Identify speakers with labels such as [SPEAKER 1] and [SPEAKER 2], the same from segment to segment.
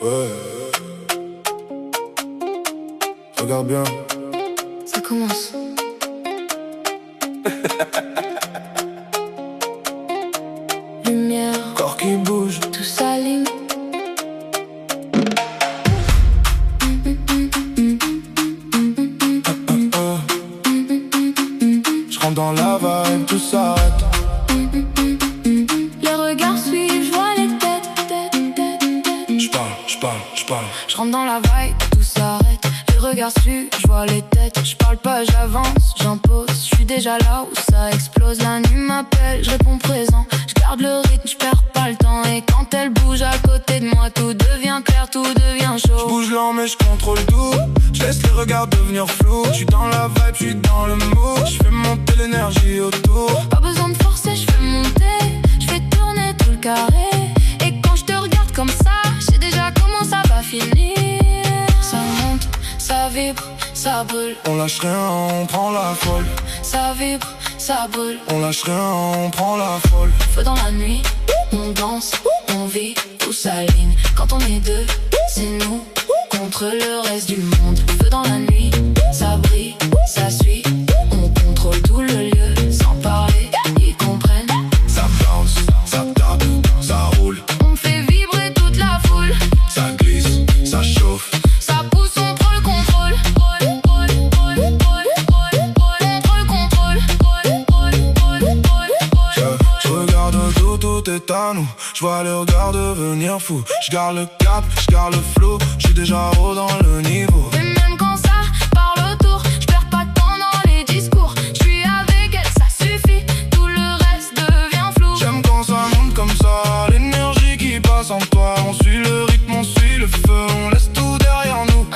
[SPEAKER 1] Ouais. Regarde bien.
[SPEAKER 2] Ça commence. Lumière,
[SPEAKER 1] Corps qui bouge.
[SPEAKER 2] tout s'aligne.
[SPEAKER 1] Je rentre dans la vibe, tout s'arrête.
[SPEAKER 2] Les regards suivent, je vois les têtes.
[SPEAKER 1] J'parle.
[SPEAKER 2] Je rentre dans la vibe, tout s'arrête. Les regards suivent, je vois les têtes. Je parle pas, j'avance, j'impose. Je suis déjà là où ça explose. La nuit m'appelle, je réponds présent. Je garde le rythme, je perds pas le temps. Et quand elle bouge à côté de moi, tout devient clair, tout devient chaud.
[SPEAKER 1] J'bouge lent mais j'contrôle tout. J'laisse les regards devenir flous. J'suis dans la vibe, j'suis dans le mood. J'fais monter l'énergie autour.
[SPEAKER 2] Pas besoin de forcer, je fais monter. Je fais tourner tout le carré. Et quand je te regarde comme ça, je sais déjà comment ça va finir. Ça monte, ça vibre, ça brûle.
[SPEAKER 1] On lâche rien, on prend la folle.
[SPEAKER 2] Ça vibre, ça brûle.
[SPEAKER 1] On lâche rien, on prend la folle.
[SPEAKER 2] Feu dans la nuit, on danse, on vit, tout s'aligne. Quand on est deux, c'est nous contre le reste du monde. Feu dans la nuit, ça brille, ça suit. On contrôle tout le lieu, sans parler, ils comprennent.
[SPEAKER 1] Ça bounce, ça tape, ça roule.
[SPEAKER 2] On fait vibrer toute la foule.
[SPEAKER 1] Ça glisse, ça chauffe.
[SPEAKER 2] Ça pousse, on prend le contrôle.
[SPEAKER 1] Je regarde tout est à nous. Je vois les regards devenir fous. Je garde le cap, je garde le flow. Je suis déjà haut dans le niveau.
[SPEAKER 2] Et même quand ça parle autour, je perds pas de temps dans les discours. Je suis avec elle, ça suffit. Tout le reste devient flou.
[SPEAKER 1] J'aime quand ça monte comme ça. L'énergie qui passe en toi. On suit le rythme, on suit le feu. On laisse tout derrière nous.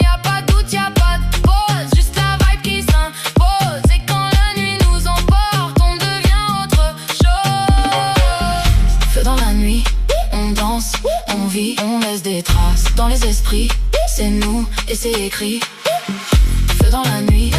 [SPEAKER 2] Y'a pas de doute, y'a pas de pause. Juste la vibe qui s'impose. Et quand la nuit nous emporte, on devient autre chose. Feu dans la nuit, on danse, on vit, on laisse des traces dans les esprits. C'est nous et c'est écrit. Feu dans la nuit.